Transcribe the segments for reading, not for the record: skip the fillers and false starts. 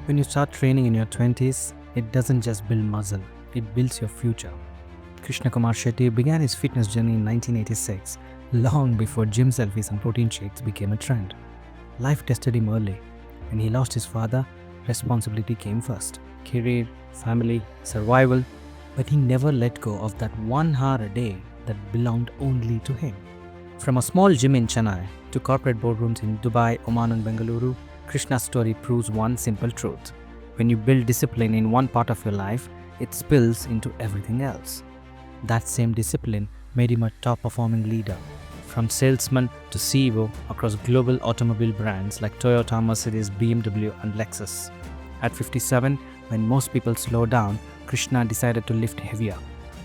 When you start training in your 20s, it doesn't just build muscle, it builds your future. Krishna Kumar Shetty began his fitness journey in 1986, long before gym selfies and protein shakes became a trend. Life tested him early. When he lost his father, responsibility came first. Career, family, survival. But he never let go of that 1 hour a day that belonged only to him. From a small gym in Chennai to corporate boardrooms in Dubai, Oman and Bengaluru, Krishna's story proves one simple truth. When you build discipline in one part of your life, it spills into everything else. That same discipline made him a top-performing leader, from salesman to CEO across global automobile brands like Toyota, Mercedes, BMW and Lexus. At 57, when most people slow down, Krishna decided to lift heavier,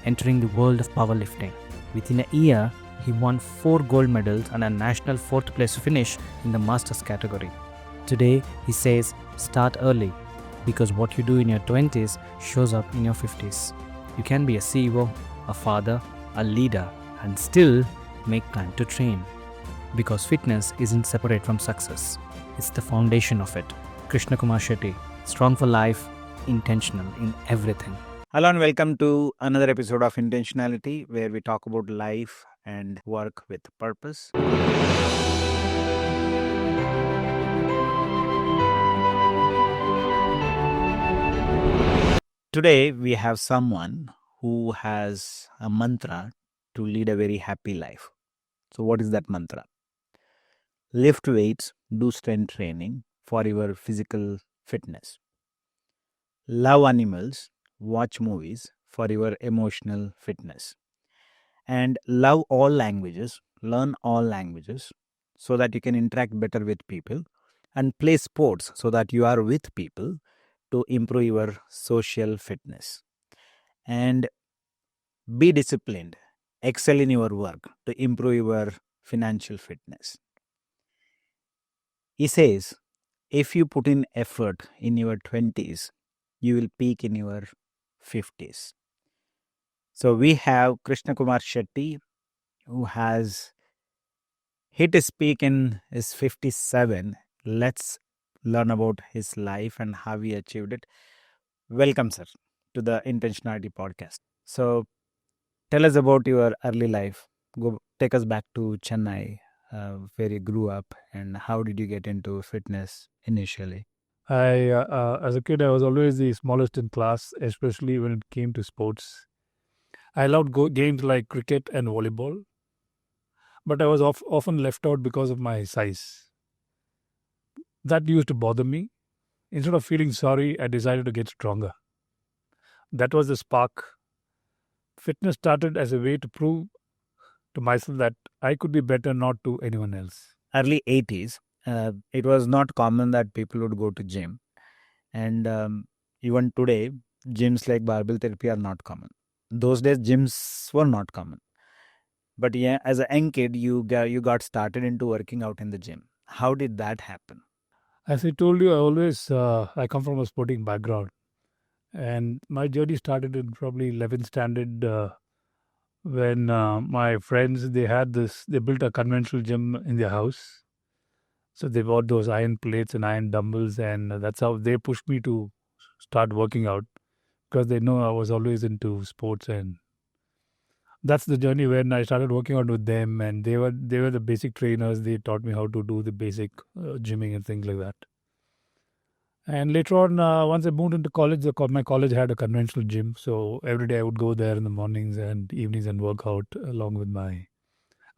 entering the world of powerlifting. Within a year, he won 4 gold medals and a national 4th place finish in the Masters category. Today, he says, start early, because what you do in your 20s shows up in your 50s. You can be a CEO, a father, a leader, and still make time to train. Because fitness isn't separate from success. It's the foundation of it. Krishna Kumar Shetty, strong for life, intentional in everything. Hello and welcome to another episode of Intentionality, where we talk about life and work with purpose. Today, we have someone who has a mantra to lead a very happy life. So, what is that mantra? Lift weights, do strength training for your physical fitness. Love animals, watch movies for your emotional fitness. And love all languages, learn all languages so that you can interact better with people, and play sports so that you are with people to improve your social fitness. And be disciplined, excel in your work to improve your financial fitness. He says, if you put in effort in your 20s, you will peak in your 50s. So we have Krishna Kumar Shetty, who has hit his peak in his 57. Let's learn about his life and how he achieved it. Welcome, sir, to the Intentionality podcast. So tell us about your early life. Take us back to Chennai, where you grew up, and how did you get into fitness initially? As a kid, I was always the smallest in class, especially when it came to sports. I loved games like cricket and volleyball, but I was often left out because of my size. That used to bother me. Instead of feeling sorry, I decided to get stronger. That was the spark. Fitness started as a way to prove to myself that I could be better, not to anyone else. Early 80s, it was not common that people would go to gym. And even today, gyms like barbell therapy are not common. Those days, gyms were not common. But yeah, as a young kid, you got started into working out in the gym. How did that happen? As I told you, I come from a sporting background, and my journey started in probably 11th standard when my friends they built a conventional gym in their house. So they bought those iron plates and iron dumbbells, and that's how they pushed me to start working out because they know I was always into sports, and that's the journey when I started working out with them. And they were the basic trainers. They taught me how to do the basic gymming and things like that. And later on, once I moved into college, my college had a conventional gym, so every day I would go there in the mornings and evenings and work out along with my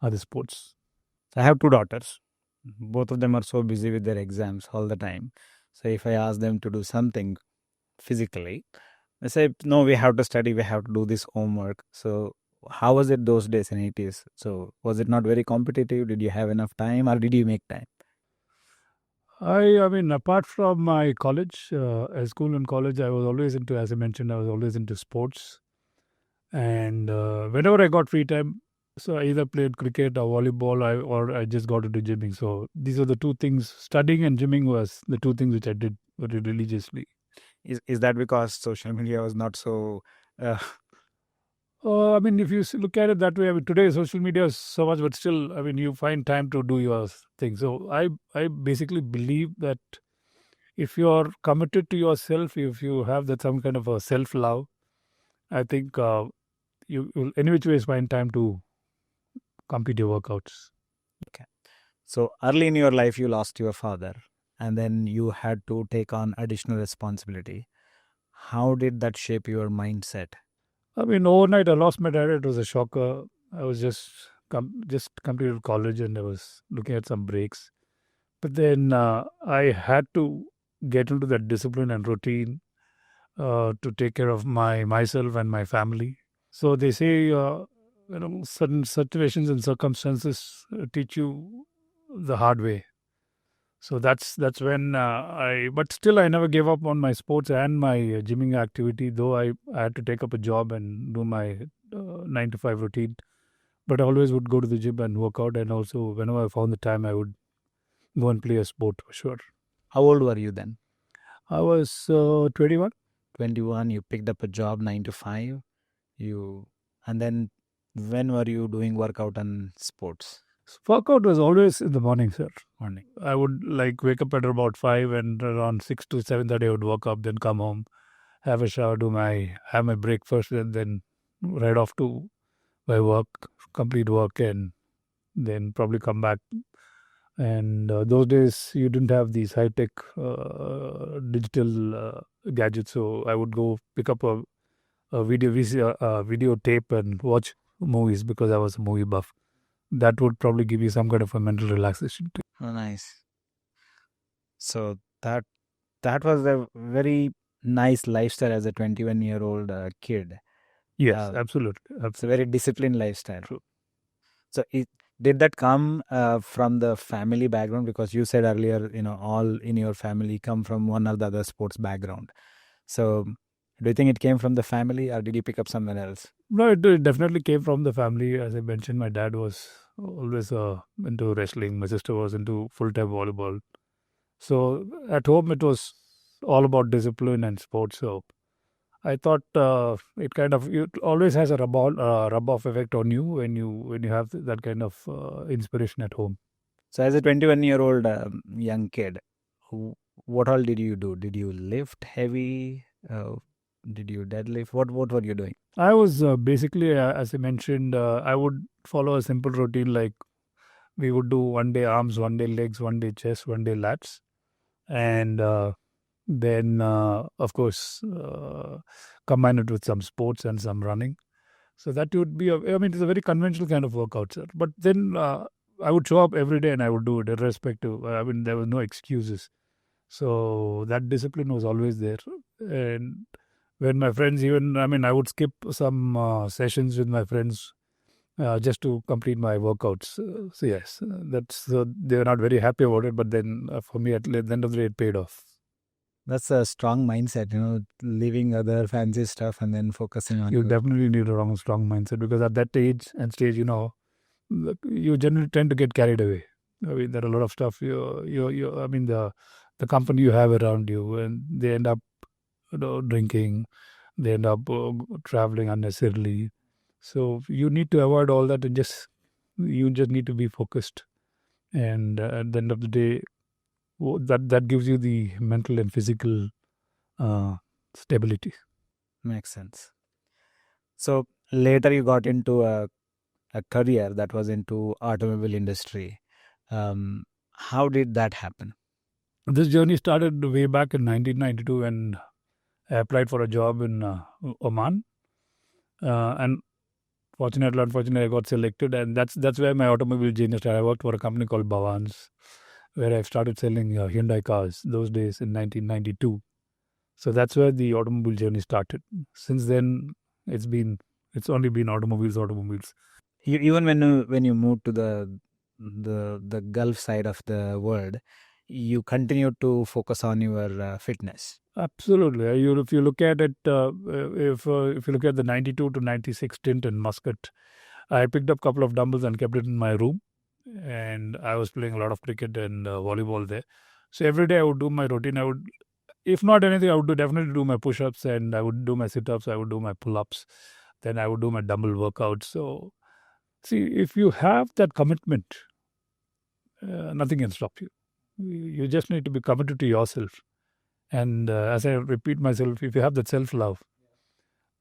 other sports. So I have 2 daughters. Both of them are so busy with their exams all the time. So if I ask them to do something physically, they say, no, we have to study, we have to do this homework. So how was it those days in 80s? So was it not very competitive? Did you have enough time or did you make time? I mean, apart from my college, at school and college, I was always into, as I mentioned, I was always into sports. And whenever I got free time, so I either played cricket or volleyball, or I just got into gymming. So these are the two things. Studying and gymming was the two things which I did very religiously. Is that because social media was not so uh, I mean, if you look at it that way, I mean, today social media is so much, but still, I mean, you find time to do your thing. So I basically believe that if you're committed to yourself, if you have that some kind of a self love, I think you will any which ways find time to complete your workouts. So early in your life, you lost your father, and then you had to take on additional responsibility. How did that shape your mindset? I mean, overnight I lost my dad. It was a shocker. I was just completed college and I was looking at some breaks. But then I had to get into that discipline and routine to take care of myself and my family. So they say, certain situations and circumstances teach you the hard way. So that's when I. But still, I never gave up on my sports and my gymming activity. Though I had to take up a job and do my 9 to 5 routine. But I always would go to the gym and work out, and also whenever I found the time, I would go and play a sport for sure. How old were you then? I was 21. 21. You picked up a job 9 to 5. And then when were you doing workout and sports? Workout was always in the morning, sir. Morning. I would like wake up at about 5 and around 6 to 7:30 I would work up, then come home, have a shower, have my breakfast, and then right off to my work, complete work, and then probably come back. And those days you didn't have these high tech digital gadgets, so I would go pick up a video tape and watch movies because I was a movie buff. That would probably give you some kind of a mental relaxation too. Oh, nice. So that was a very nice lifestyle as a 21-year-old kid. Yes, Uh, absolutely. It's a very disciplined lifestyle. True. So did that come from the family background? Because you said earlier, all in your family come from one or the other sports background. So do you think it came from the family, or did you pick up somewhere else? No, it definitely came from the family. As I mentioned, my dad was always into wrestling. My sister was into full-time volleyball. So at home, it was all about discipline and sports. So I thought it always has a rub-off effect on you when you have that kind of inspiration at home. So as a 21-year-old young kid, what all did you do? Did you lift heavy? Did you deadlift? What were you doing? I was basically, as I mentioned, I would follow a simple routine like we would do one day arms, one day legs, one day chest, one day lats, and then of course combine it with some sports and some running. So that would be I mean, it's a very conventional kind of workout, sir. But then I would show up every day and I would do it irrespective. I mean, there was no excuses. So that discipline was always there. And when my friends I would skip some sessions with my friends just to complete my workouts. So yes, they were not very happy about it. But then for me, at the end of the day, it paid off. That's a strong mindset, leaving other fancy stuff and then focusing on You definitely need a strong mindset because at that age and stage, you generally tend to get carried away. I mean, there are a lot of stuff. I mean, the company you have around you, and they end up, drinking. They end up traveling unnecessarily. So you need to avoid all that and you just need to be focused. And at the end of the day, that gives you the mental and physical stability. Makes sense. So later you got into a career that was into automobile industry. How did that happen? This journey started way back in 1992 when I applied for a job in Oman, and unfortunately, I got selected, and that's where my automobile journey started. I worked for a company called Bhavans, where I started selling Hyundai cars those days in 1992. So that's where the automobile journey started. Since then, it's only been automobiles. Even when you moved to the Gulf side of the world, you continued to focus on your fitness. Absolutely. If you look at it, if you look at the 92 to 96 stint in Muscat, I picked up a couple of dumbbells and kept it in my room. And I was playing a lot of cricket and volleyball there. So every day I would do my routine. If not anything, I would definitely do my push-ups and I would do my sit-ups. I would do my pull-ups. Then I would do my dumbbell workouts. So, see, if you have that commitment, nothing can stop you. You just need to be committed to yourself. And then you will be able to achieve whatever you want. Makes sense. So later you got into a career that was into automobiles. How did that happen? You definitely need a strong mindset because at that age and stage, you have the mental and physical stability. And as I repeat myself, if you have that self-love,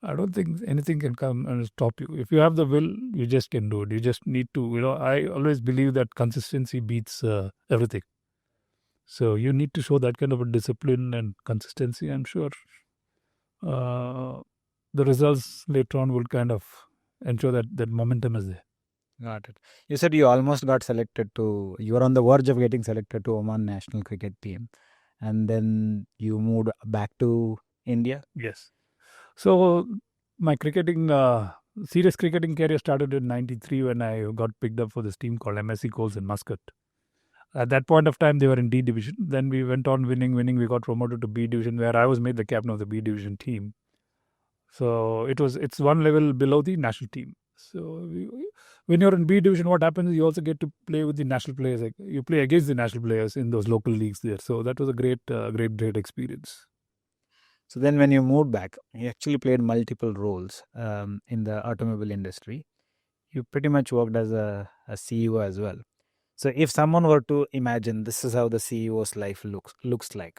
I don't think anything can come and stop you. If you have the will, you just can do it. You just need to, I always believe that consistency beats everything. So you need to show that kind of a discipline and consistency. I'm sure uh, the results later on will kind of ensure that that momentum is there. Got it. You said you almost got selected to, you were on the verge of getting selected to Oman national cricket team. And then you moved back to India. Yes. So my cricketing, serious cricketing career started in '93 when I got picked up for this team called MSC Coles in Muscat. At that point of time, they were in D division. Then we went on winning. We got promoted to B division, where I was made the captain of the B division team. So it's one level below the national team. So when you're in B division, what happens is you also get to play with the national players. Like you play against the national players in those local leagues there. So that was a great experience. So then when you moved back, you actually played multiple roles in the automobile industry. You pretty much worked as a CEO as well. So if someone were to imagine this is how the CEO's life looks like,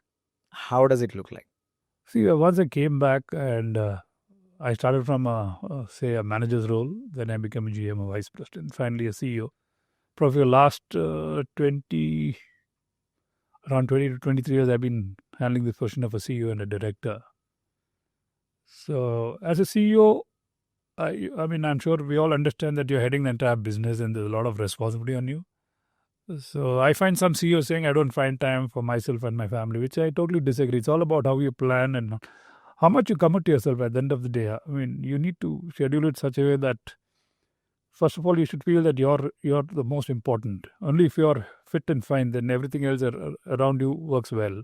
how does it look like? See, once I came back and I started from say a manager's role, then I became a GM, a vice president, finally a CEO. Probably the last 20, around 20 to 23 years, I've been handling the position of a CEO and a director. So as a CEO, I mean, I'm sure we all understand that you're heading the entire business and there's a lot of responsibility on you. So I find some CEOs saying I don't find time for myself and my family, which I totally disagree. It's all about how you plan and how much you commit to yourself at the end of the day. I mean, you need to schedule it such a way that first of all you should feel that you're the most important. Only if you're fit and fine, then everything else around you works well.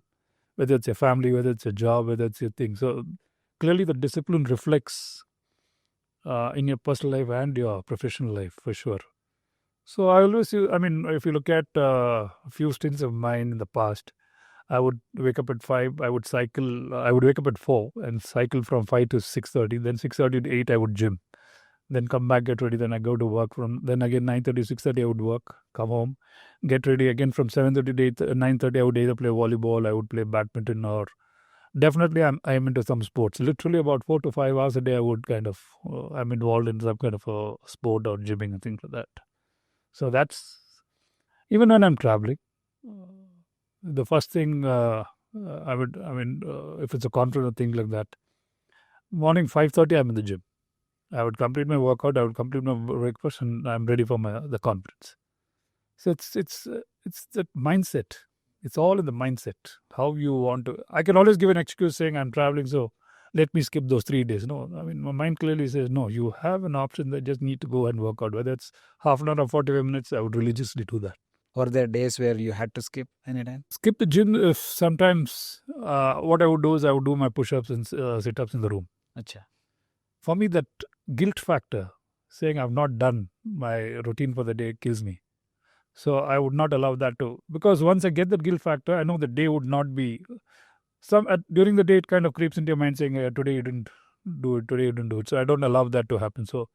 Whether it's your family, whether it's your job, whether it's your thing. So clearly, the discipline reflects in your personal life and your professional life for sure. So I always, I mean, if you look at a few stints of mine in the past, I would wake up at 5. I would cycle. I would wake up at 4 and cycle from 5 to 6:30. Then 6:30 to 8, I would gym. Then come back, get ready. Then I go to work. From then again 9:30 6:30, I would work. Come home, get ready again from 7:30 to 8, 9:30. I would either play volleyball, I would play badminton, or definitely I'm into some sports. Literally about 4 to 5 hours a day. I would kind of I'm involved in some kind of a sport or gymming and things like that. So that's even when I'm traveling. The first thing if it's a conference or things like that, morning 5:30, I'm in the gym. I would complete my workout, I would complete my breakfast, and I'm ready for the conference. So it's that mindset. It's all in the mindset. How you want to. I can always give an excuse saying I'm traveling, so let me skip those 3 days. No, I mean my mind clearly says no. You have an option that just need to go and work out. Whether it's half an hour or 45 minutes, I would religiously do that. Were there days where you had to skip anytime? Skip the gym if sometimes. What I would do is I would do my push-ups and sit-ups in the room. Acha. For me, that guilt factor, saying I've not done my routine for the day, kills me. So I would not allow that to, because once I get that guilt factor, I know the day would not be during the day. It kind of creeps into your mind saying, today you didn't do it, today you didn't do it. So I don't allow that to happen. So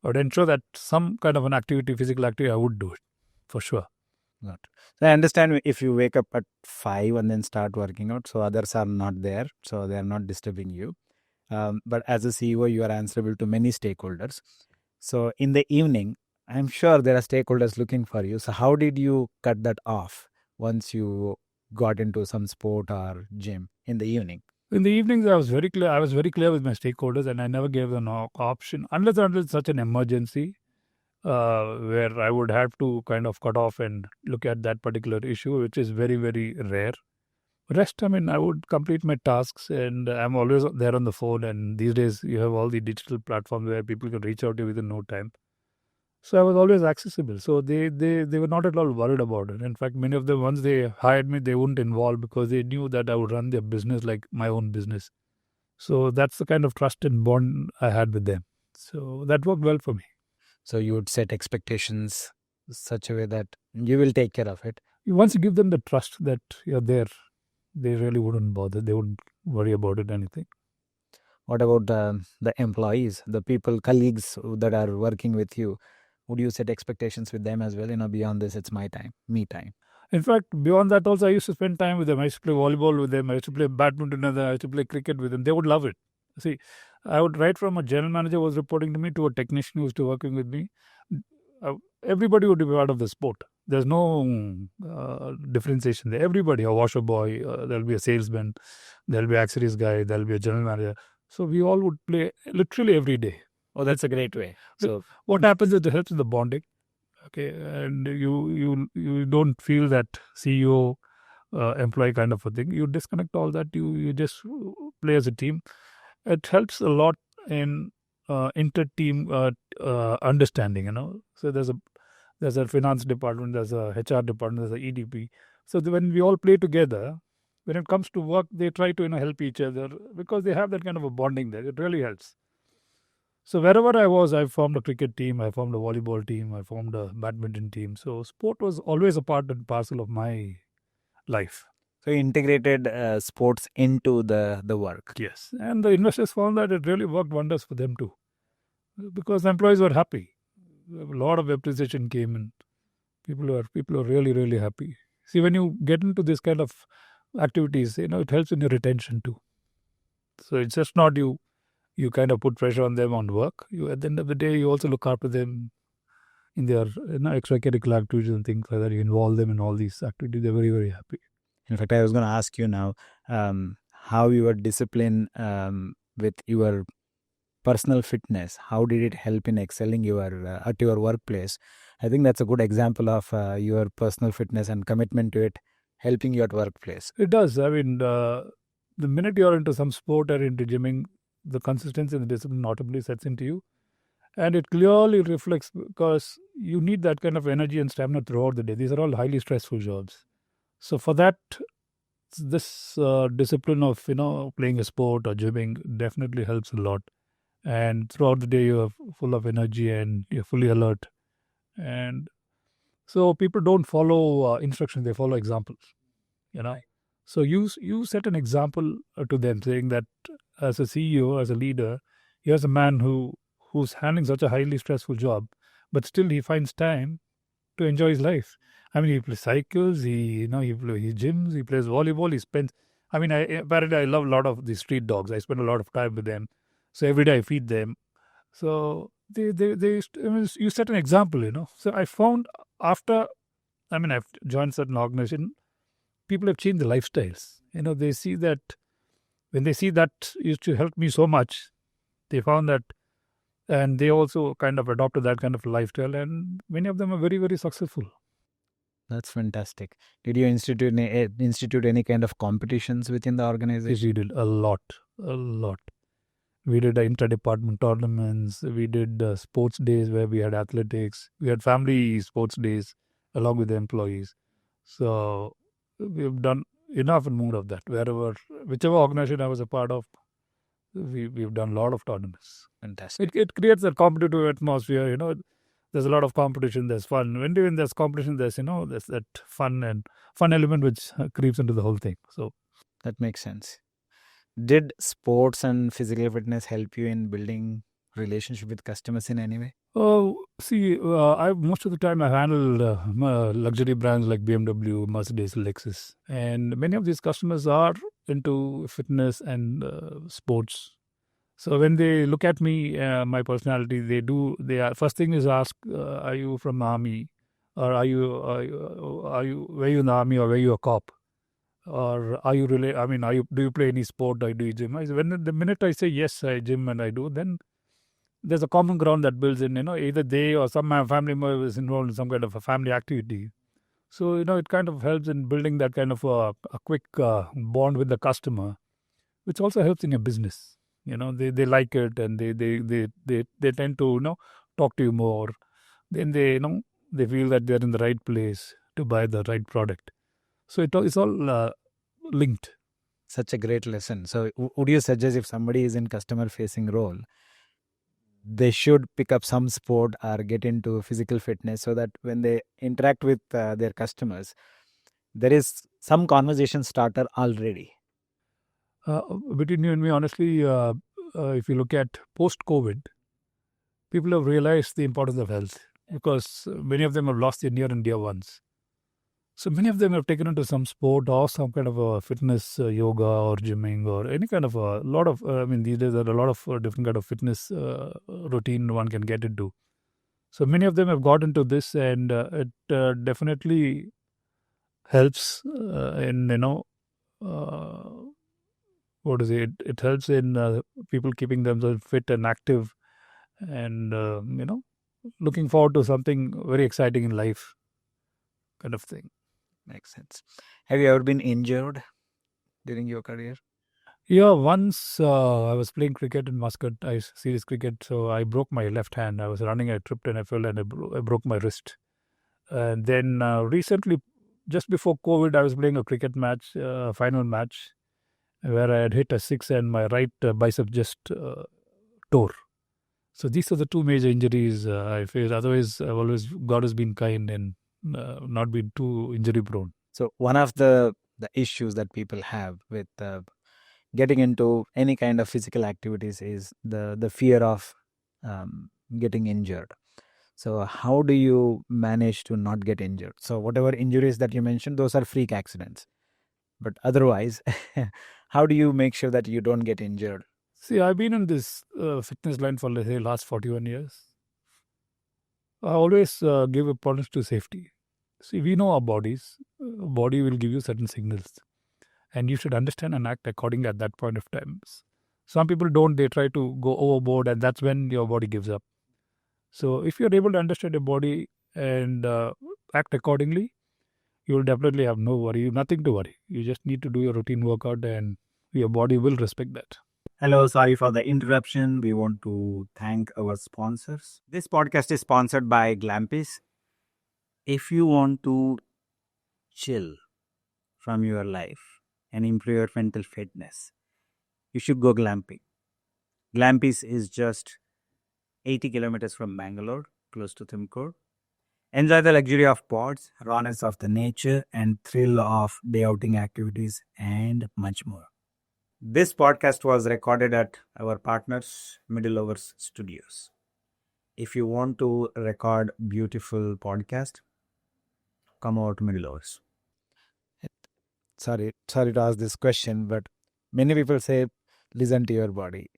I would ensure that some kind of an activity, physical activity, I would do it for sure. Got it. So I understand if you wake up at 5 and then start working out, so others are not there, so they are not disturbing you. But as a CEO, you are answerable to many stakeholders. So in the evening, I'm sure there are stakeholders looking for you. So how did you cut that off once you got into some sport or gym in the evening? In the evenings, I was very clear. I was very clear with my stakeholders, and I never gave them an option unless it's such an emergency where I would have to kind of cut off and look at that particular issue, which is very, very rare. Rest, I mean, I would complete my tasks, and I'm always there on the phone. And these days, you have all the digital platforms where people can reach out to you within no time. So I was always accessible. So they were not at all worried about it. In fact, many of them, once they hired me, they wouldn't involve because they knew that I would run their business like my own business. So that's the kind of trust and bond I had with them. So that worked well for me. So you would set expectations such a way that you will take care of it. Once you give them the trust that you're there, they really wouldn't bother. They wouldn't worry about it, anything. What about the employees, the people, colleagues that are working with you? Would you set expectations with them as well? Beyond this, it's my time, me time. In fact, beyond that also, I used to spend time with them. I used to play volleyball with them. I used to play badminton with them. I used to play cricket with them. They would love it. See, I would right from a general manager was reporting to me to a technician who was to working with me. Everybody would be part of the sport. There's no differentiation there. Everybody, a washer boy, there'll be a salesman, there'll be accessories guy, there'll be a general manager. So we all would play literally every day. Oh, that's a great way. So What happens is it helps in the bonding. Okay, and you don't feel that CEO employee kind of a thing. You disconnect all that. You just play as a team. It helps a lot in inter-team understanding. So there's a finance department, there's a HR department, there's a EDP. So when we all play together, when it comes to work, they try to help each other because they have that kind of a bonding there. It really helps. So wherever I was, I formed a cricket team, I formed a volleyball team, I formed a badminton team. So sport was always a part and parcel of my life. So you integrated sports into the work. Yes, and the investors found that it really worked wonders for them too, because the employees were happy. A lot of appreciation came in. People are really happy. See, when you get into this kind of activities, it helps in your retention too. So it's just not you kind of put pressure on them on work. You at the end of the day, you also look after them in their extracurricular activities and things like that. You involve them in all these activities. They're very happy. In fact, I was going to ask you now how your discipline with your personal fitness, how did it help in excelling at your workplace? I think that's a good example of your personal fitness and commitment to it helping you at workplace. It does. I mean, the minute you're into some sport or into gymming, the consistency and the discipline automatically sets into you. And it clearly reflects because you need that kind of energy and stamina throughout the day. These are all highly stressful jobs. So for that, this discipline of, playing a sport or gymming definitely helps a lot. And throughout the day, you're full of energy and you're fully alert. And so people don't follow instructions, they follow examples, So you set an example to them, saying that as a CEO, as a leader, here's a man who's handling such a highly stressful job, but still he finds time to enjoy his life. I mean, he plays cycles, he gyms, he plays volleyball, he spends. I mean, apparently I love a lot of the street dogs. I spend a lot of time with them, so every day I feed them. So you set an example, So I found after, I've joined certain organization, people have changed their lifestyles. They see that when they see that used to help me so much, they found that, and they also kind of adopted that kind of lifestyle, and many of them are very successful. That's fantastic. Did you institute any kind of competitions within the organization? Yes, we did a lot. We did inter-department tournaments. We did sports days where we had athletics. We had family sports days along with the employees. So we've done enough and more of that. Whichever organization I was a part of, we've done a lot of tournaments. Fantastic. It creates a competitive atmosphere. There's a lot of competition. There's fun. When there's competition, there's there's that fun element which creeps into the whole thing. So that makes sense. Did sports and physical fitness help you in building relationship with customers in any way? Oh, see, most of the time I handle luxury brands like BMW, Mercedes, Lexus, and many of these customers are into fitness and sports. So when they look at me, my personality, first thing is ask, are you from army, or are you were you in the army, or were you a cop, or are you really? I mean, do you play any sport, or do you gym? When the minute I say yes, I gym and I do, then there's a common ground that builds in. Either they or some family member is involved in some kind of a family activity. So it kind of helps in building that kind of a quick bond with the customer, which also helps in your business. They like it, and they tend to talk to you more. Then they feel that they're in the right place to buy the right product. So it's all linked. Such a great lesson. So would you suggest if somebody is in customer facing role, they should pick up some sport or get into physical fitness so that when they interact with their customers, there is some conversation starter already? Between you and me, honestly, if you look at post-COVID, people have realized the importance of health because many of them have lost their near and dear ones. So many of them have taken into some sport or some kind of a fitness, yoga or gymming or any kind of a lot of. I mean, these days there are a lot of different kind of fitness routine one can get into. So many of them have got into this, and it definitely helps in uh, what is it? It helps in people keeping themselves fit and active, and looking forward to something very exciting in life, kind of thing. Makes sense. Have you ever been injured during your career? Yeah, once I was playing cricket in Muscat, serious cricket, so I broke my left hand. I was running, I tripped and I fell and I broke my wrist. And then recently, just before COVID, I was playing a cricket match, final match, where I had hit a six and my right bicep just tore. So these are the two major injuries I faced. Otherwise, God has been kind and not been too injury prone. So one of the issues that people have with getting into any kind of physical activities is the fear of getting injured. So how do you manage to not get injured? So whatever injuries that you mentioned, those are freak accidents. But otherwise, how do you make sure that you don't get injured? See, I've been in this fitness line for, let's say, last 41 years. I always give importance to safety. See, we know our bodies. Body will give you certain signals, and you should understand and act accordingly at that point of time. Some people don't; they try to go overboard, and that's when your body gives up. So, if you're able to understand your body and act accordingly, you will definitely have no worry, nothing to worry. You just need to do your routine workout, and your body will respect that. Hello, sorry for the interruption. We want to thank our sponsors. This podcast is sponsored by Glampis. If you want to chill from your life and improve your mental fitness, you should go glamping. Glampis is just 80 kilometers from Bangalore, close to Tumkur. Enjoy the luxury of pods, rawness of the nature, and thrill of day outing activities, and much more. This podcast was recorded at our partners, Middle Overs Studios. If you want to record beautiful podcast, come over to Middle Overs. Sorry to ask this question, but many people say, listen to your body,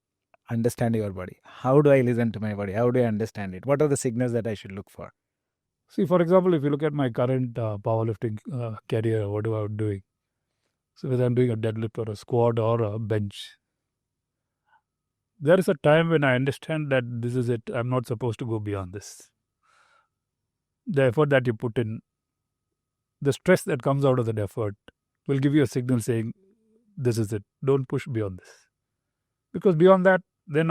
understand your body. How do I listen to my body? How do I understand it? What are the signals that I should look for? See, for example, if you look at my current powerlifting career, what am I doing? So whether I'm doing a deadlift or a squat or a bench, there is a time when I understand that this is it. I'm not supposed to go beyond this. The effort that you put in, the stress that comes out of that effort will give you a signal saying, this is it. Don't push beyond this. Because beyond that, then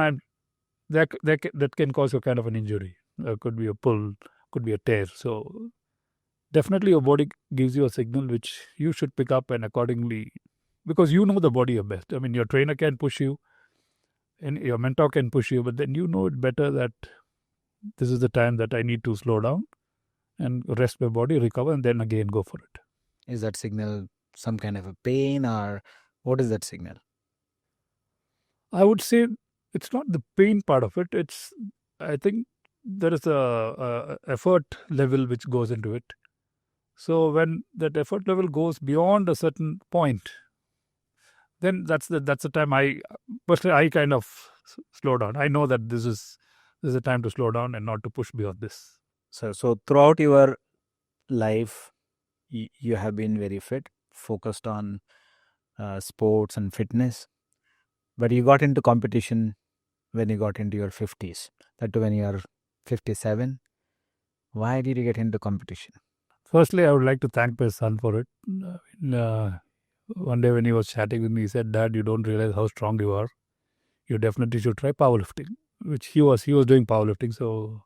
that can cause you kind of an injury. Could be a pull, could be a tear. So definitely your body gives you a signal which you should pick up and accordingly, because you know the body your best. I mean, your trainer can push you and your mentor can push you, but then you know it better that this is the time that I need to slow down and rest my body, recover, and then again go for it. Is that signal some kind of a pain, or what is that signal? I would say it's not the pain part of it. I think there is a effort level which goes into it. So when that effort level goes beyond a certain point, then that's the time I kind of slow down. I know that this is a time to slow down and not to push beyond this. So throughout your life, you have been very fit, focused on sports and fitness, but you got into competition when you got into your 50s. That when you are 57. Why did you get into competition? Firstly, I would like to thank my son for it. One day when he was chatting with me, he said, "Dad, you don't realize how strong you are. You definitely should try powerlifting." Which he was doing powerlifting. So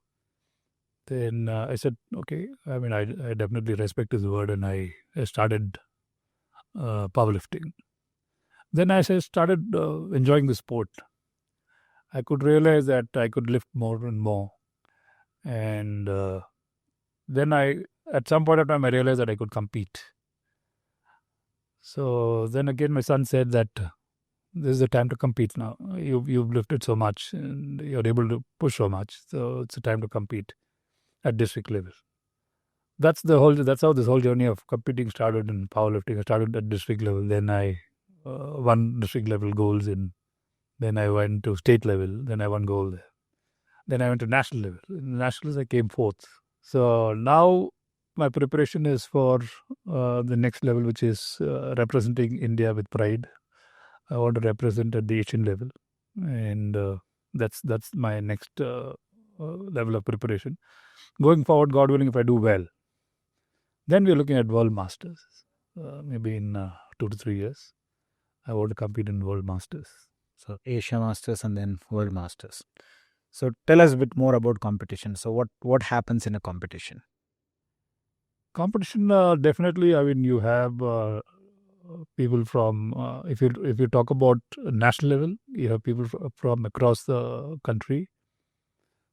then I said, "Okay." I mean, I definitely respect his word, and I started powerlifting. Then as I started enjoying the sport, I could realize that I could lift more and more, and then at some point of time, I realized that I could compete. So then again, my son said that this is the time to compete now. You've lifted so much and you're able to push so much. So it's a time to compete at district level. That's how this whole journey of competing started in powerlifting. I started at district level. Then I won district level goals then I went to state level. Then I won gold there. Then I went to national level. In nationals, I came fourth. So now my preparation is for the next level, which is representing India with pride. I want to represent at the Asian level, and that's my next level of preparation. Going forward, God willing, if I do well, then we're looking at World Masters. Maybe in 2 to 3 years, I want to compete in World Masters. So Asia Masters and then World Masters. So tell us a bit more about competition. So what happens in a competition? Competition, definitely. I mean, you have people from if you talk about national level, you have people from across the country,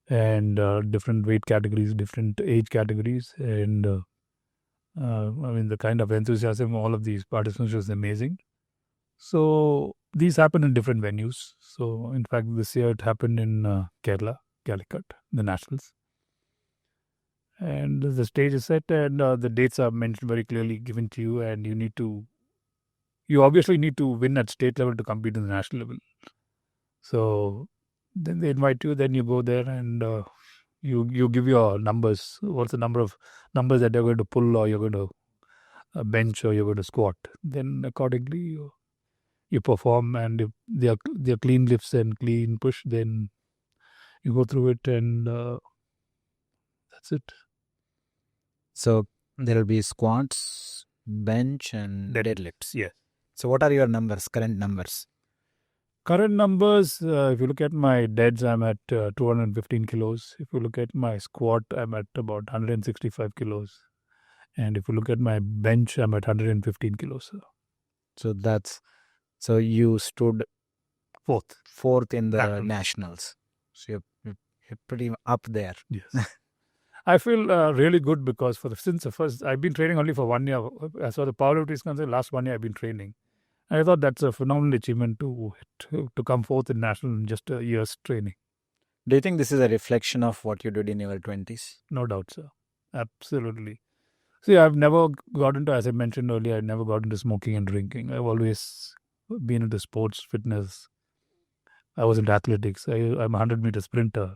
and different weight categories, different age categories, and I mean the kind of enthusiasm all of these participants was amazing. So these happen in different venues. So in fact, this year it happened in Kerala, Calicut, the nationals. And the stage is set, and the dates are mentioned very clearly, given to you, and you obviously need to win at state level to compete in the national level. So then they invite you, then you go there, and you give your numbers. What's the number of numbers that you're going to pull, or you're going to bench, or you're going to squat? Then accordingly you perform, and if they're clean lifts and clean push, then you go through it, and that's it. So there will be squats, bench, and deadlifts. Yes. So what are your numbers, current numbers? Current numbers, if you look at my deads, I'm at 215 kilos. If you look at my squat, I'm at about 165 kilos. And if you look at my bench, I'm at 115 kilos. So you stood fourth in the Nationals. nationals. So you're pretty up there. Yes. I feel really good because since the first, I've been training only for 1 year. As far as the powerlifting is concerned, last 1 year I've been training. I thought that's a phenomenal achievement to come fourth in national in just a year's training. Do you think this is a reflection of what you did in your 20s? No doubt, sir. Absolutely. See, I've never got into, as I mentioned earlier, I never got into smoking and drinking. I've always been into sports, fitness. I was into athletics. I'm a 100-meter sprinter.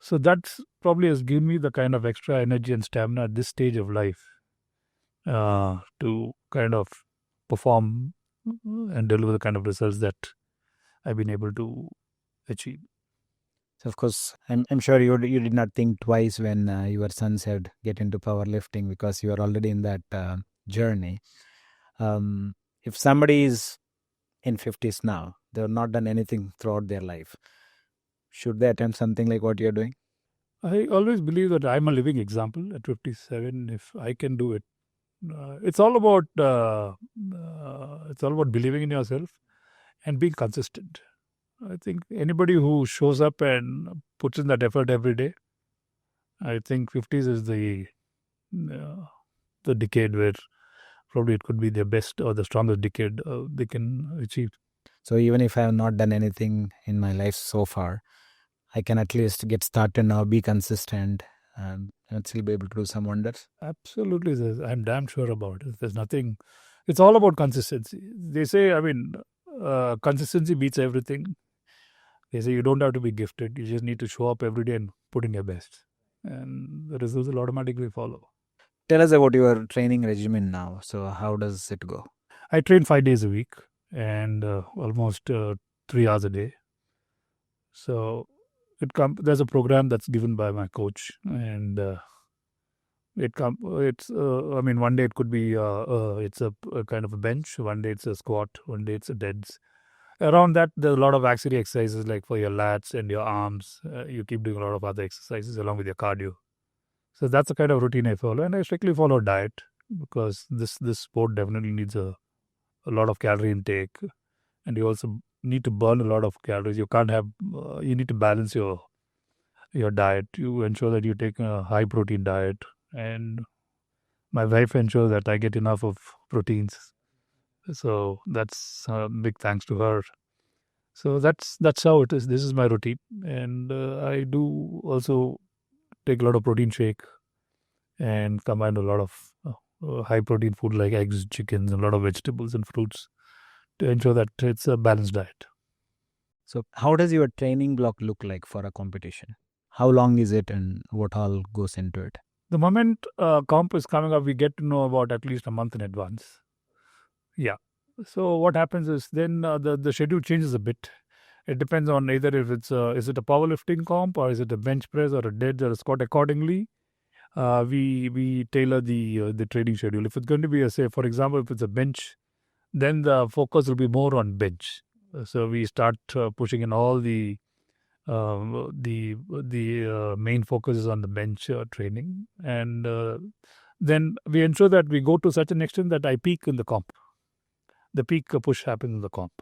So that's probably has given me the kind of extra energy and stamina at this stage of life to kind of perform and deliver the kind of results that I've been able to achieve. So of course, I'm sure you did not think twice when your son said get into powerlifting because you are already in that journey. If somebody is in 50s now, they have not done anything throughout their life, should they attempt something like what you're doing? I always believe that I'm a living example at 57. If I can do it, it's all about believing in yourself and being consistent. I think anybody who shows up and puts in that effort every day, I think 50s is the decade where probably it could be their best or the strongest decade they can achieve. So even if I have not done anything in my life so far, I can at least get started now, be consistent, and still be able to do some wonders. Absolutely. I'm damn sure about it. There's nothing. It's all about consistency. They say, I mean, consistency beats everything. They say you don't have to be gifted. You just need to show up every day and put in your best. And the results will automatically follow. Tell us about your training regimen now. So how does it go? I train 5 days a week and almost 3 hours a day. So there's a program that's given by my coach, and it's I mean, one day it could be it's a kind of a bench, one day it's a squat, one day it's a deads. Around that, there's a lot of auxiliary exercises like for your lats and your arms. You keep doing a lot of other exercises along with your cardio. So that's the kind of routine I follow, and I strictly follow diet because this sport definitely needs a lot of calorie intake, and you also need to burn a lot of calories. You can't have you need to balance your diet. You ensure that you take a high protein diet, and my wife ensures that I get enough of proteins. So that's big thanks to her. So that's how it is. This is my routine, and I do also take a lot of protein shake and combine a lot of high protein food like eggs, chickens, a lot of vegetables and fruits to ensure that it's a balanced diet. So, how does your training block look like for a competition? How long is it, and what all goes into it? The moment comp is coming up, we get to know about at least a month in advance. Yeah. So what happens is then the schedule changes a bit. It depends on either if it's is it a powerlifting comp or is it a bench press or a dead or a squat. Accordingly, we tailor the training schedule. If it's going to be a, say for example, if it's a bench, then the focus will be more on bench. So we start pushing in all the main focus is on the bench training, and then we ensure that we go to such an extent that I peak in the comp. The peak push happens in the comp.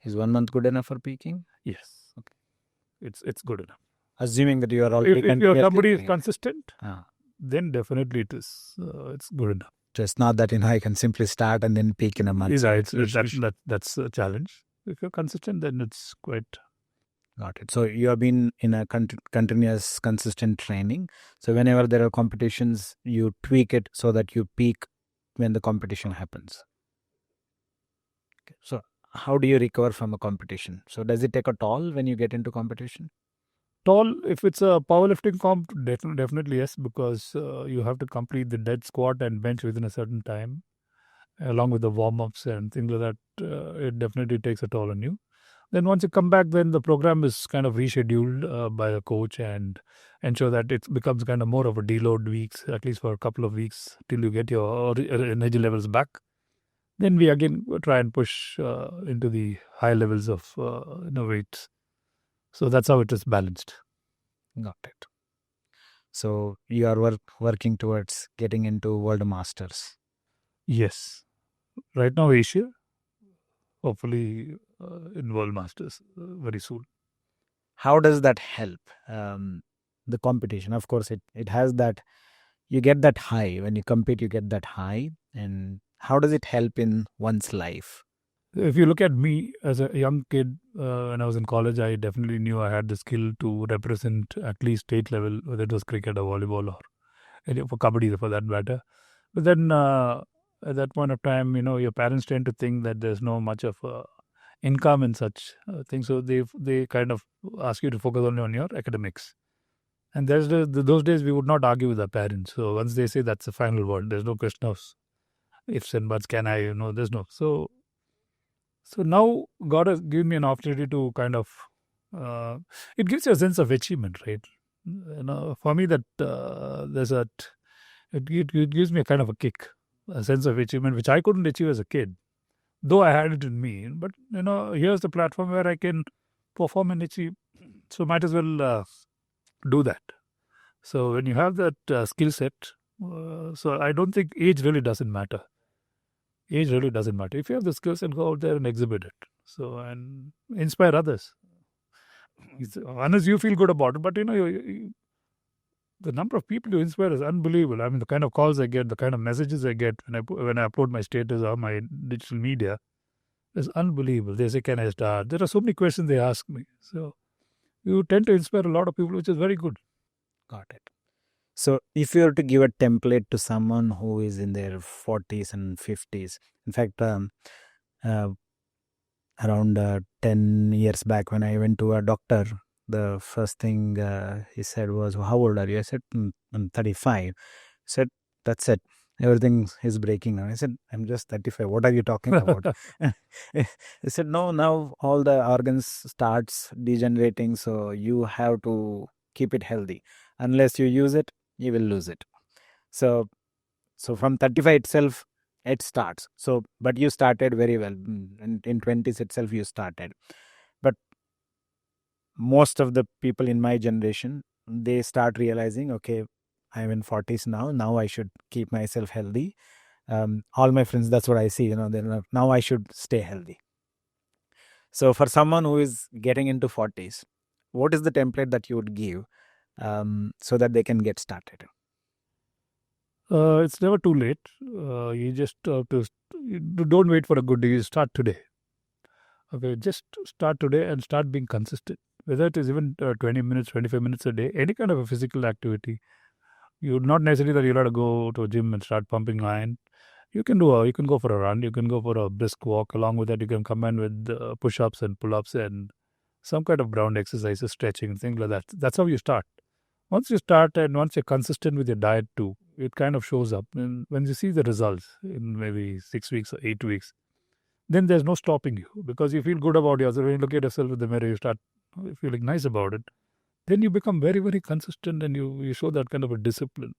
Is 1 month good enough for peaking? Yes, okay, it's good enough. Assuming that you are already If your somebody is continuously- consistent, Ah. then definitely it is it's good enough. So it's not that I can simply start and then peak in a month. Right, that's a challenge. If you're consistent, then it's quite. Got it. So you have been in a continuous, consistent training. So whenever there are competitions, you tweak it so that you peak when the competition happens. Okay. So how do you recover from a competition? So does it take a toll when you get into competition? Tall, if it's a powerlifting comp, definitely yes, because you have to complete the dead squat and bench within a certain time, along with the warm-ups and things like that. It definitely takes a toll on you. Then once you come back, then the program is kind of rescheduled by the coach and ensure that it becomes kind of more of a deload weeks, at least for a couple of weeks, till you get your energy levels back. Then we again try and push into the high levels of weights. So that's how it is balanced. Got it. So you are working towards getting into World Masters. Yes. Right now, Asia. Hopefully, in World Masters very soon. How does that help the competition? Of course, it has that, you get that high. When you compete, you get that high. And how does it help in one's life? If you look at me as a young kid, when I was in college, I definitely knew I had the skill to represent at least state level, whether it was cricket or volleyball or for kabaddi for that matter. But then at that point of time, your parents tend to think that there's no much of income and such things. So they kind of ask you to focus only on your academics. And there's those days we would not argue with our parents. So once they say that's the final word, there's no question of ifs and buts. Can I? There's no. So now God has given me an opportunity to kind of, it gives you a sense of achievement, right? For me that it gives me a kind of a kick, a sense of achievement, which I couldn't achieve as a kid, though I had it in me. But, here's the platform where I can perform and achieve. So might as well do that. So when you have that skill set, so I don't think age really doesn't matter. Age really doesn't matter. If you have the skills, and go out there and exhibit it. So, and inspire others. Unless you feel good about it, but the number of people you inspire is unbelievable. I mean, the kind of calls I get, the kind of messages I get when I upload my status on my digital media is unbelievable. They say, "Can I start?" There are so many questions they ask me. So, you tend to inspire a lot of people, which is very good. Got it. So if you were to give a template to someone who is in their 40s and 50s, in fact, around 10 years back when I went to a doctor, the first thing he said was, "How old are you?" I said, I'm 35. He said, "That's it. Everything is breaking now." I said, "I'm just 35. What are you talking about?" He said, "No, now all the organs starts degenerating. So you have to keep it healthy. Unless you use it, you will lose it." So from 35 itself, it starts. So, but you started very well. In 20s itself, you started. But most of the people in my generation, they start realizing, okay, I'm in 40s now. Now I should keep myself healthy. All my friends, that's what I see. Now I should stay healthy. So for someone who is getting into 40s, what is the template that you would give so that they can get started? It's never too late. You just have to don't wait for a good day. You start today. Okay, just start today and start being consistent. Whether it is even 20 minutes, 25 minutes a day, any kind of a physical activity, You're not necessarily that you'll have to go to a gym and start pumping iron. You can go for a run. You can go for a brisk walk. Along with that, you can combine with push-ups and pull-ups and some kind of ground exercises, stretching, things like that. That's how you start. Once you start and once you're consistent with your diet too, it kind of shows up. And when you see the results in maybe 6 weeks or 8 weeks, then there's no stopping you because you feel good about yourself. When you look at yourself in the mirror, you start feeling nice about it. Then you become very, very consistent and you show that kind of a discipline.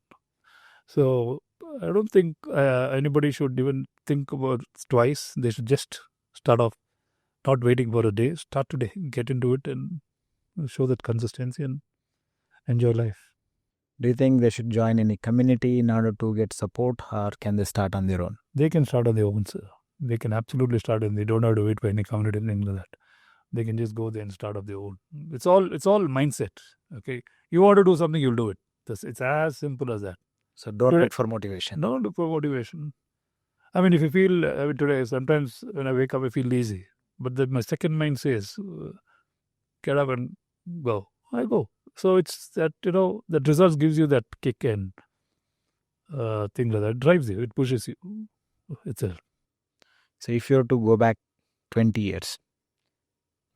So I don't think anybody should even think about it twice. They should just start off, not waiting for a day. Start today, get into it, and show that consistency and enjoy life. Do you think they should join any community in order to get support, or can they start on their own? They can start on their own, sir. They can absolutely start, and they don't have to wait for any community and things like that. They can just go there and start of their own. It's all mindset. Okay, you want to do something, you'll do it. It's as simple as that. So don't look for motivation. Don't look for motivation. I mean, if you feel today, sometimes when I wake up, I feel lazy. But then my second mind says, get up and go. I go. So it's that, that results gives you that kick and thing like that. It drives you. It pushes you itself. So if you were to go back 20 years,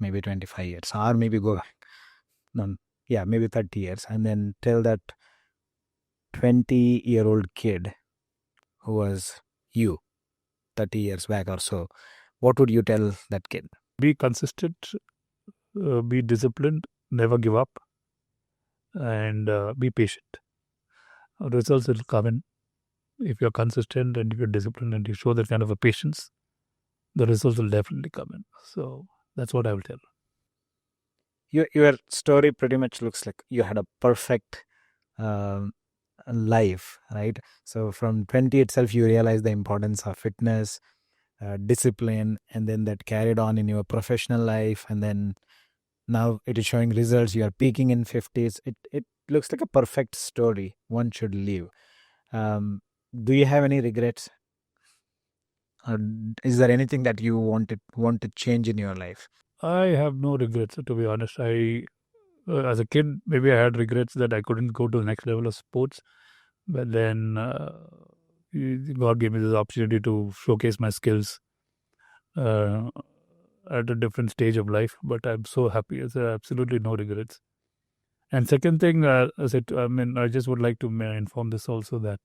maybe 25 years, or maybe go back, maybe 30 years, and then tell that 20-year-old kid who was you 30 years back or so, what would you tell that kid? Be consistent, be disciplined, never give up, and be patient. Results will come in. If you're consistent and if you're disciplined and you show that kind of a patience, the results will definitely come in. So that's what I will tell. Your story pretty much looks like you had a perfect life, right? So from 20 itself, you realized the importance of fitness, discipline, and then that carried on in your professional life, and then now it is showing results. You are peaking in 50s. It looks like a perfect story one should live. Do you have any regrets? Or is there anything that you want to change in your life? I have no regrets, to be honest. As a kid, maybe I had regrets that I couldn't go to the next level of sports. But then God gave me this opportunity to showcase my skills at a different stage of life. But I'm so happy. There's absolutely no regrets. And second thing, I just would like to inform this also that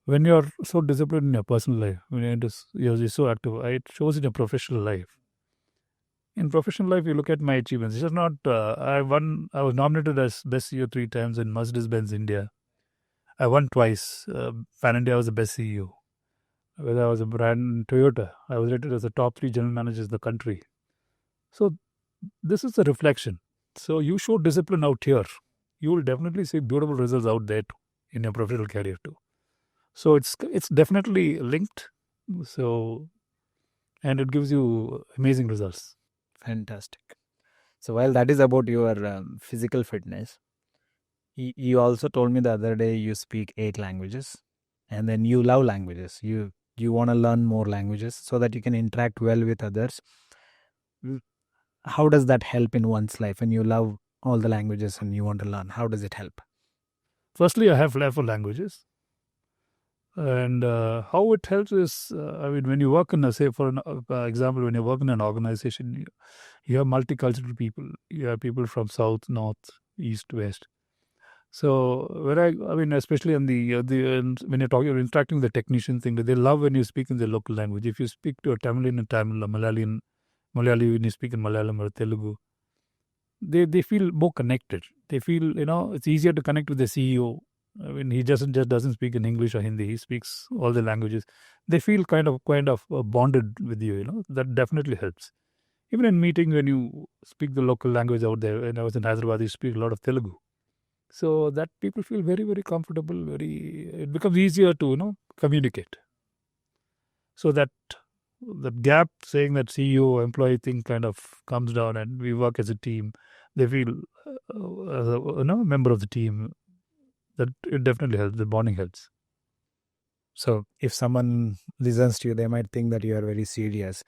when you're so disciplined in your personal life, when you're so active, it shows in your professional life. In professional life, you look at my achievements. It's just not. I was nominated as best CEO 3 times in Mercedes-Benz India. I won twice. Pan India was the best CEO. Whether I was a brand Toyota, I was rated as the top 3 general managers in the country. So this is a reflection. So you show discipline out here, you will definitely see beautiful results out there too, in your professional career too. So it's definitely linked. So, and it gives you amazing results. Fantastic. So while that is about your physical fitness, you also told me the other day you speak 8 languages, and then you love languages. You want to learn more languages so that you can interact well with others. How does that help in one's life when you love all the languages and you want to learn? How does it help? Firstly, I have flair for languages. And how it helps is, when you work in for example, when you work in an organization, you have multicultural people. You have people from south, north, east, west. So especially on when you're interacting with the technician thing, they love when you speak in the local language. If you speak to a Tamilian in Tamil, a Malayali when you speak in Malayalam or Telugu, they feel more connected. They feel it's easier to connect with the CEO. He just doesn't speak in English or Hindi. He speaks all the languages. They feel kind of bonded with you. That definitely helps. Even in meeting, when you speak the local language out there, when I was in Hyderabad, you speak a lot of Telugu. So that people feel very, very comfortable. It becomes easier to communicate. So that the gap, saying that CEO employee thing kind of comes down, and we work as a team. They feel as a member of the team. That it definitely helps. The bonding helps. So if someone listens to you, they might think that you are very serious.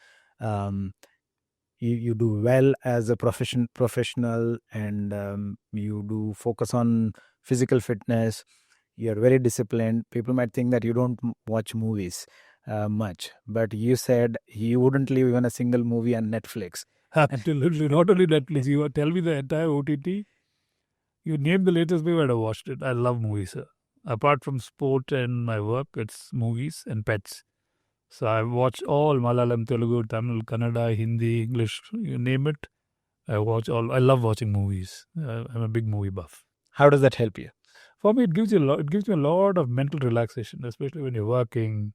you do well as a professional, and you do focus on physical fitness. You're very disciplined. People might think that you don't watch movies much, but you said you wouldn't leave even a single movie on Netflix. Absolutely. Not only Netflix, you tell me the entire OTT. You name the latest movie, I'd have watched it. I love movies, sir. Apart from sport and my work, it's movies and pets. So I watch all Malayalam, Telugu, Tamil, Kannada, Hindi, English, you name it. I watch all. I love watching movies. I'm a big movie buff. How does that help you? For me, it gives you a lot. It gives you a lot of mental relaxation, especially when you're working,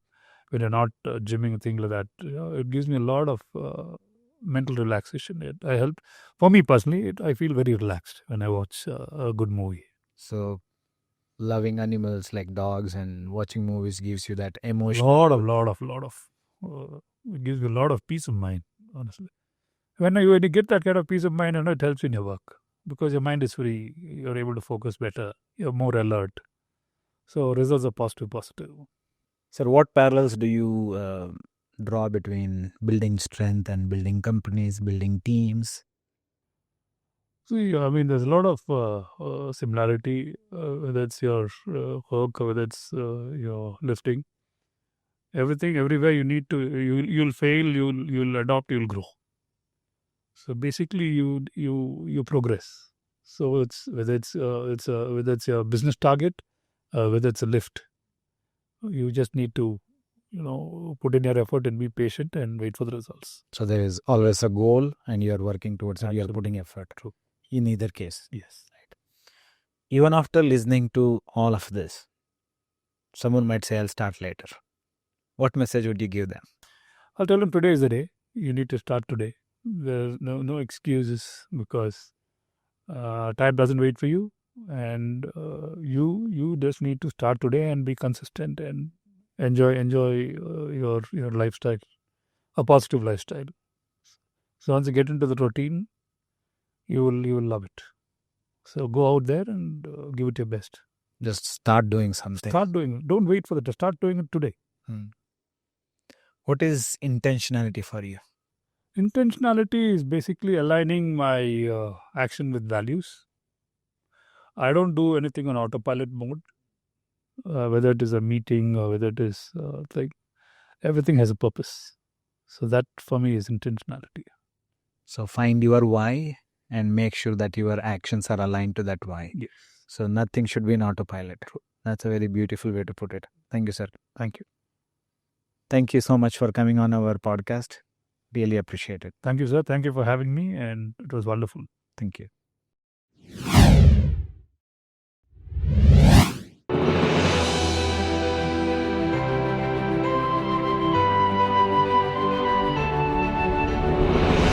when you're not gymming and things like that. It gives me a lot of mental relaxation. I help. For me personally, I feel very relaxed when I watch a good movie. So loving animals like dogs and watching movies gives you that emotion. Lot of. It gives you a lot of peace of mind. Honestly, when you get that kind of peace of mind, it helps you in your work because your mind is free. You're able to focus better. You're more alert. So results are positive. Sir, what parallels do you draw between building strength and building companies, building teams? See, I mean, there's a lot of similarity, whether it's your work or whether it's your lifting. Everything, everywhere you need to, you'll fail, you'll adopt, you'll grow. So basically, you progress. So it's whether it's your business target, whether it's a lift, you just need to, put in your effort and be patient and wait for the results. So there is always a goal and you are working towards it, you are Absolutely. putting effort. True. In either case. Yes. Even after listening to all of this, someone might say, I'll start later. What message would you give them? I'll tell them today is the day. You need to start today. There's no excuses because time doesn't wait for you, and you just need to start today and be consistent and enjoy your lifestyle, a positive lifestyle. So once you get into the routine, you will love it. So go out there and give it your best. Just start doing something. Start doing it. Don't wait for the start doing it today. What is intentionality for you? Intentionality is basically aligning my action with values. I don't do anything on autopilot mode, whether it is a meeting or whether it is like everything has a purpose. So that for me is intentionality. So find your why and make sure that your actions are aligned to that why. Yes. So nothing should be in autopilot. That's a very beautiful way to put it. Thank you, sir. Thank you. Thank you so much for coming on our podcast. Really appreciate it. Thank you, sir. Thank you for having me, and it was wonderful. Thank you.